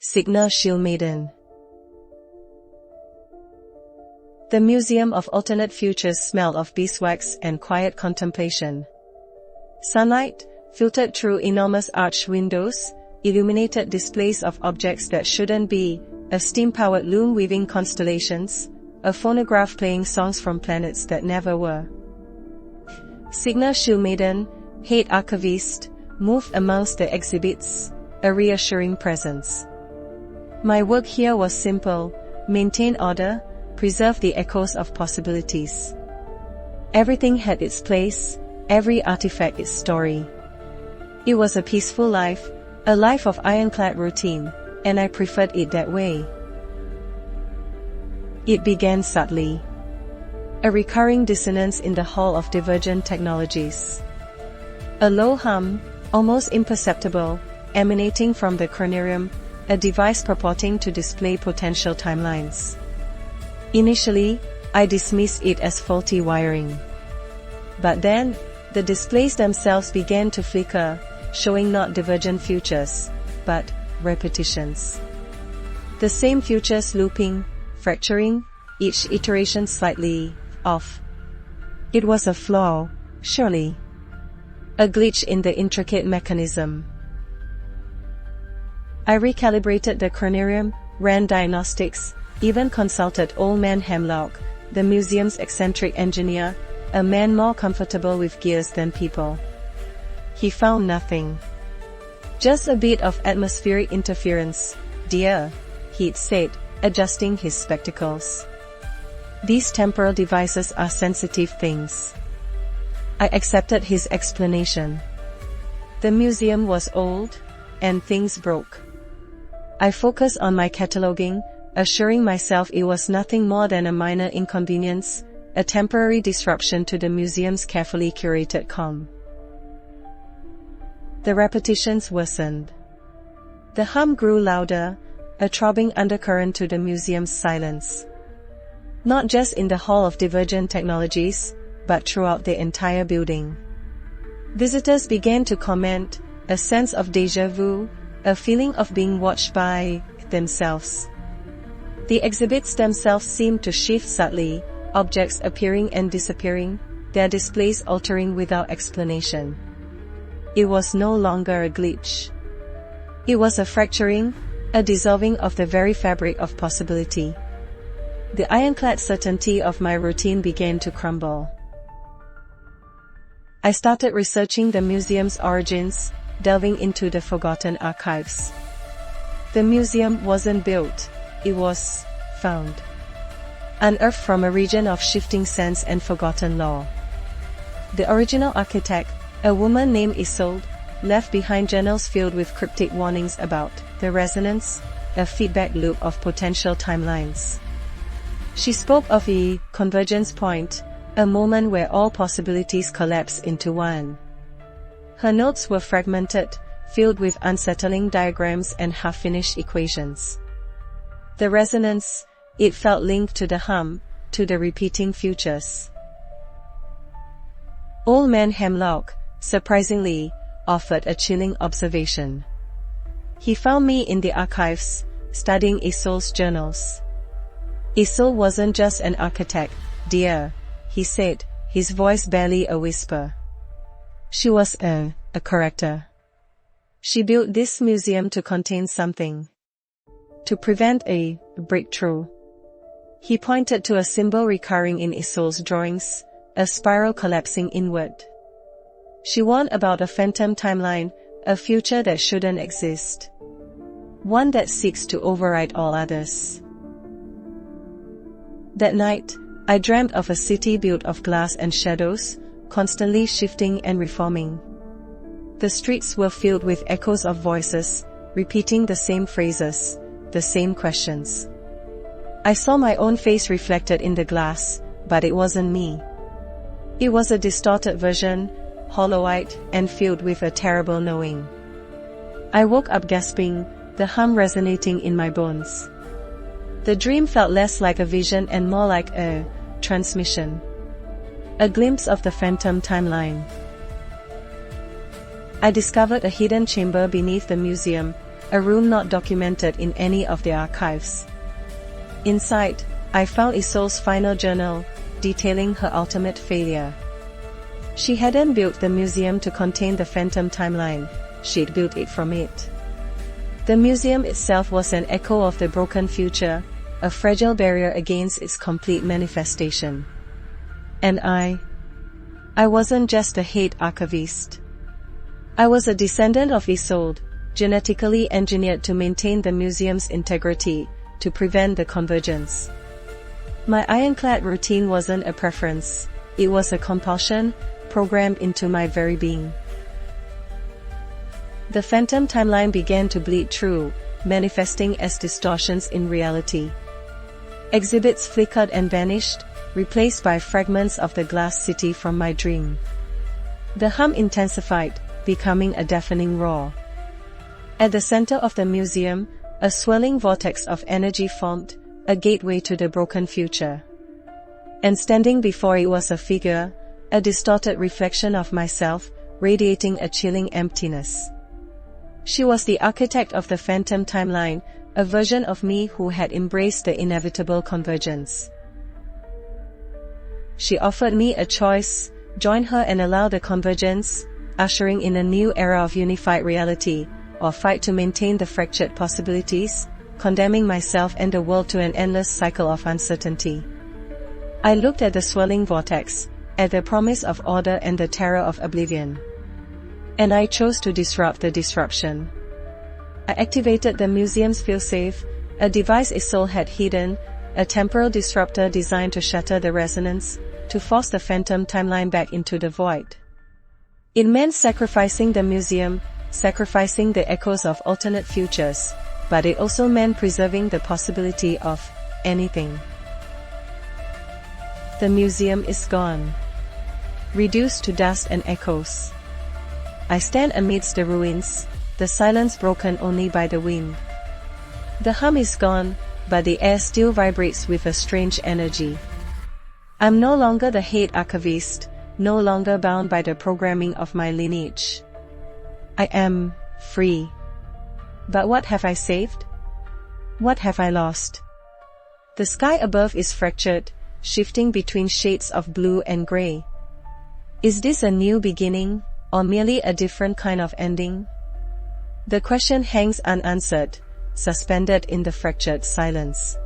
Signe Shieldmaiden. The Museum of Alternate Futures smelled of beeswax and quiet contemplation. Sunlight, filtered through enormous arched windows, illuminated displays of objects that shouldn't be, a steam-powered loom weaving constellations, a phonograph playing songs from planets that never were. Signe Shieldmaiden, head archivist, moved amongst the exhibits, a reassuring presence. My work here was simple: maintain order, preserve the echoes of possibilities. Everything had its place, every artifact its story. It was a peaceful life, a life of ironclad routine, and I preferred it that way. It began subtly. A recurring dissonance in the hall of divergent technologies. A low hum, almost imperceptible, emanating from the chronarium, a device purporting to display potential timelines. Initially, I dismissed it as faulty wiring. But then, the displays themselves began to flicker, showing not divergent futures, but repetitions. The same futures looping, fracturing, each iteration slightly off. It was a flaw, surely. A glitch in the intricate mechanism. I recalibrated the chronarium, ran diagnostics, even consulted old man Hemlock, the museum's eccentric engineer, a man more comfortable with gears than people. He found nothing. Just a bit of atmospheric interference, dear, he'd said, adjusting his spectacles. These temporal devices are sensitive things. I accepted his explanation. The museum was old, and things broke. I focused on my cataloging, assuring myself it was nothing more than a minor inconvenience, a temporary disruption to the museum's carefully curated calm. The repetitions worsened. The hum grew louder, a throbbing undercurrent to the museum's silence. Not just in the Hall of Divergent Technologies, but throughout the entire building. Visitors began to comment, a sense of déjà vu, a feeling of being watched by themselves. The exhibits themselves seemed to shift subtly, objects appearing and disappearing, their displays altering without explanation. It was no longer a glitch. It was a fracturing, a dissolving of the very fabric of possibility. The ironclad certainty of my routine began to crumble. I started researching the museum's origins, delving into the forgotten archives. The museum wasn't built, it was found. Unearthed from a region of shifting sands and forgotten lore. The original architect, a woman named Isolde, left behind journals filled with cryptic warnings about the resonance, a feedback loop of potential timelines. She spoke of a convergence point, a moment where all possibilities collapse into one. Her notes were fragmented, filled with unsettling diagrams and half-finished equations. The resonance, it felt linked to the hum, to the repeating futures. Old man Hemlock, surprisingly, offered a chilling observation. He found me in the archives, studying Isolde's journals. Isolde wasn't just an architect, dear, he said, his voice barely a whisper. She was a character. She built this museum to contain something. To prevent a breakthrough. He pointed to a symbol recurring in Isolde's drawings, a spiral collapsing inward. She warned about a phantom timeline, a future that shouldn't exist. One that seeks to override all others. That night, I dreamt of a city built of glass and shadows, constantly shifting and reforming. The streets were filled with echoes of voices, repeating the same phrases, the same questions. I saw my own face reflected in the glass, but it wasn't me. It was a distorted version, hollow-eyed and filled with a terrible knowing. I woke up gasping, the hum resonating in my bones. The dream felt less like a vision and more like a transmission. A glimpse of the phantom timeline. I discovered a hidden chamber beneath the museum, a room not documented in any of the archives. Inside, I found Isolde's final journal, detailing her ultimate failure. She hadn't built the museum to contain the phantom timeline, she'd built it from it. The museum itself was an echo of the broken future, a fragile barrier against its complete manifestation. And I wasn't just a hate archivist. I was a descendant of Isolde, genetically engineered to maintain the museum's integrity, to prevent the convergence. My ironclad routine wasn't a preference, it was a compulsion, programmed into my very being. The phantom timeline began to bleed through, manifesting as distortions in reality. Exhibits flickered and vanished, replaced by fragments of the glass city from my dream. The hum intensified, becoming a deafening roar. At the center of the museum, a swirling vortex of energy formed, a gateway to the broken future. And standing before it was a figure, a distorted reflection of myself, radiating a chilling emptiness. She was the architect of the phantom timeline, a version of me who had embraced the inevitable convergence. She offered me a choice: join her and allow the convergence, ushering in a new era of unified reality, or fight to maintain the fractured possibilities, condemning myself and the world to an endless cycle of uncertainty. I looked at the swirling vortex, at the promise of order and the terror of oblivion. And I chose to disrupt the disruption. I activated the museum's failsafe, a device Isolde had hidden, a temporal disruptor designed to shatter the resonance, to force the phantom timeline back into the void. It meant sacrificing the museum, sacrificing the echoes of alternate futures, but it also meant preserving the possibility of anything. The museum is gone, reduced to dust and echoes. I stand amidst the ruins, the silence broken only by the wind. The hum is gone, but the air still vibrates with a strange energy. I'm no longer the hate archivist, no longer bound by the programming of my lineage. I am free. But what have I saved? What have I lost? The sky above is fractured, shifting between shades of blue and gray. Is this a new beginning, or merely a different kind of ending? The question hangs unanswered, suspended in the fractured silence.